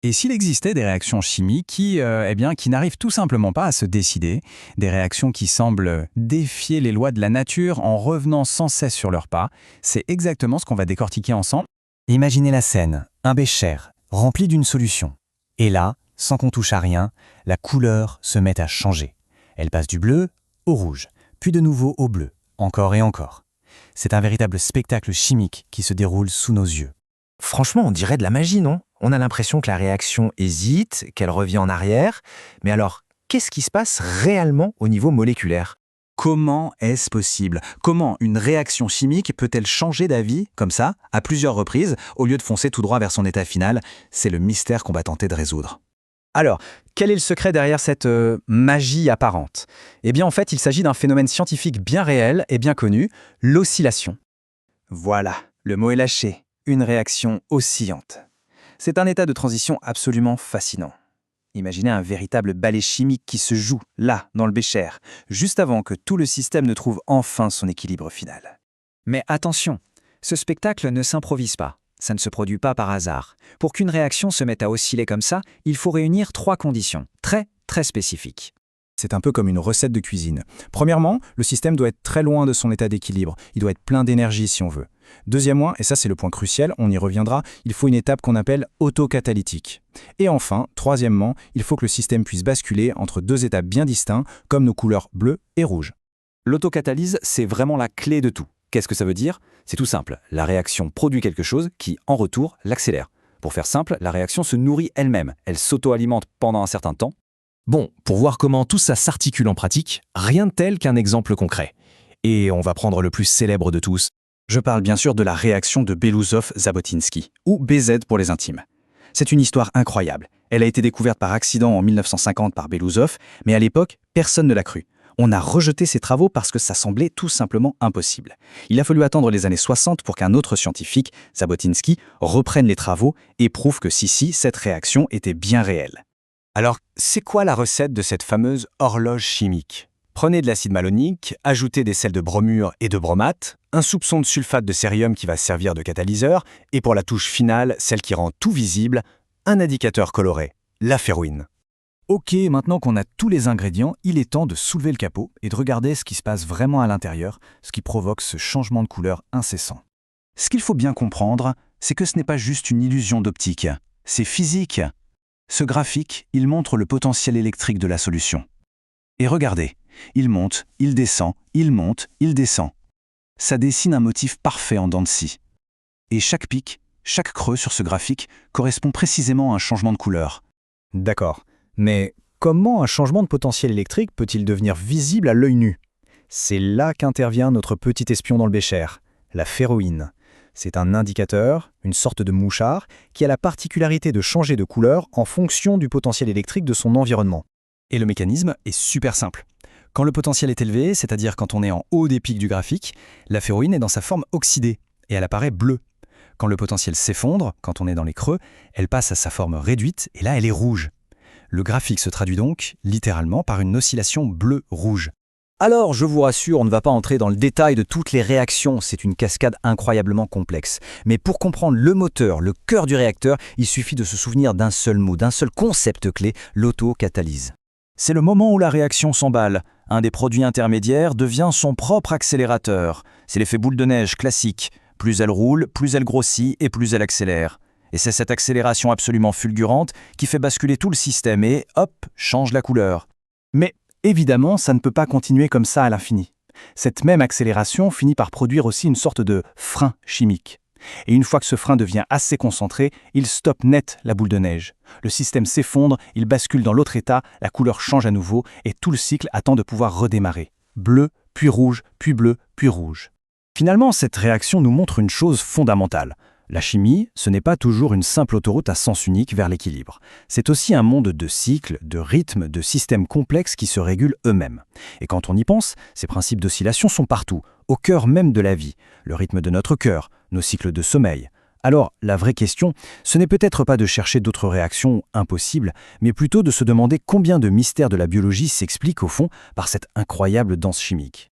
Et s'il existait des réactions chimiques qui n'arrivent tout simplement pas à se décider, des réactions qui semblent défier les lois de la nature en revenant sans cesse sur leurs pas, c'est exactement ce qu'on va décortiquer ensemble. Imaginez la scène, un bécher rempli d'une solution. Et là, sans qu'on touche à rien, la couleur se met à changer. Elle passe du bleu au rouge, puis de nouveau au bleu, encore et encore. C'est un véritable spectacle chimique qui se déroule sous nos yeux. Franchement, on dirait de la magie, non? On a l'impression que la réaction hésite, qu'elle revient en arrière. Mais alors, qu'est-ce qui se passe réellement au niveau moléculaire? Comment est-ce possible? Comment une réaction chimique peut-elle changer d'avis, comme ça, à plusieurs reprises, au lieu de foncer tout droit vers son état final? C'est le mystère qu'on va tenter de résoudre. Alors, quel est le secret derrière cette magie apparente? Eh bien, en fait, il s'agit d'un phénomène scientifique bien réel et bien connu, l'oscillation. Voilà, le mot est lâché, une réaction oscillante. C'est un état de transition absolument fascinant. Imaginez un véritable ballet chimique qui se joue, là, dans le bécher, juste avant que tout le système ne trouve enfin son équilibre final. Mais attention, ce spectacle ne s'improvise pas. Ça ne se produit pas par hasard. Pour qu'une réaction se mette à osciller comme ça, il faut réunir 3 conditions, très spécifiques. C'est un peu comme une recette de cuisine. Premièrement, le système doit être très loin de son état d'équilibre. Il doit être plein d'énergie si on veut. Deuxièmement, et ça c'est le point crucial, on y reviendra, il faut une étape qu'on appelle autocatalytique. Et enfin, troisièmement, il faut que le système puisse basculer entre 2 étapes bien distinctes, comme nos couleurs bleu et rouge. L'autocatalyse, c'est vraiment la clé de tout. Qu'est-ce que ça veut dire? C'est tout simple. La réaction produit quelque chose qui, en retour, l'accélère. Pour faire simple, la réaction se nourrit elle-même. Elle s'auto-alimente pendant un certain temps. Bon, pour voir comment tout ça s'articule en pratique, rien de tel qu'un exemple concret. Et on va prendre le plus célèbre de tous. Je parle bien sûr de la réaction de Belousov-Zhabotinsky, ou BZ pour les intimes. C'est une histoire incroyable. Elle a été découverte par accident en 1950 par Belousov, mais à l'époque, personne ne l'a cru. On a rejeté ses travaux parce que ça semblait tout simplement impossible. Il a fallu attendre les années 60 pour qu'un autre scientifique, Zhabotinsky, reprenne les travaux et prouve que cette réaction était bien réelle. Alors, c'est quoi la recette de cette fameuse horloge chimique? Prenez de l'acide malonique, ajoutez des sels de bromure et de bromate, un soupçon de sulfate de cérium qui va servir de catalyseur, et pour la touche finale, celle qui rend tout visible, un indicateur coloré, la ferrouine. Ok, maintenant qu'on a tous les ingrédients, il est temps de soulever le capot et de regarder ce qui se passe vraiment à l'intérieur, ce qui provoque ce changement de couleur incessant. Ce qu'il faut bien comprendre, c'est que ce n'est pas juste une illusion d'optique, c'est physique. Ce graphique, il montre le potentiel électrique de la solution. Et regardez, il monte, il descend, il monte, il descend. Ça dessine un motif parfait en dents de scie. Et chaque pic, chaque creux sur ce graphique correspond précisément à un changement de couleur. D'accord. Mais comment un changement de potentiel électrique peut-il devenir visible à l'œil nu? C'est là qu'intervient notre petit espion dans le bécher, la ferrouine. C'est un indicateur, une sorte de mouchard, qui a la particularité de changer de couleur en fonction du potentiel électrique de son environnement. Et le mécanisme est super simple. Quand le potentiel est élevé, c'est-à-dire quand on est en haut des pics du graphique, la ferrouine est dans sa forme oxydée et elle apparaît bleue. Quand le potentiel s'effondre, quand on est dans les creux, elle passe à sa forme réduite et là elle est rouge. Le graphique se traduit donc, littéralement, par une oscillation bleu-rouge. Alors, je vous rassure, on ne va pas entrer dans le détail de toutes les réactions, c'est une cascade incroyablement complexe. Mais pour comprendre le moteur, le cœur du réacteur, il suffit de se souvenir d'un seul mot, d'un seul concept clé, l'autocatalyse. C'est le moment où la réaction s'emballe. Un des produits intermédiaires devient son propre accélérateur. C'est l'effet boule de neige classique. Plus elle roule, plus elle grossit et plus elle accélère. Et c'est cette accélération absolument fulgurante qui fait basculer tout le système et, hop, change la couleur. Mais évidemment, ça ne peut pas continuer comme ça à l'infini. Cette même accélération finit par produire aussi une sorte de frein chimique. Et une fois que ce frein devient assez concentré, il stoppe net la boule de neige. Le système s'effondre, il bascule dans l'autre état, la couleur change à nouveau et tout le cycle attend de pouvoir redémarrer. Bleu, puis rouge, puis bleu, puis rouge. Finalement, cette réaction nous montre une chose fondamentale. La chimie, ce n'est pas toujours une simple autoroute à sens unique vers l'équilibre. C'est aussi un monde de cycles, de rythmes, de systèmes complexes qui se régulent eux-mêmes. Et quand on y pense, ces principes d'oscillation sont partout, au cœur même de la vie, le rythme de notre cœur, nos cycles de sommeil. Alors, la vraie question, ce n'est peut-être pas de chercher d'autres réactions impossibles, mais plutôt de se demander combien de mystères de la biologie s'expliquent au fond par cette incroyable danse chimique.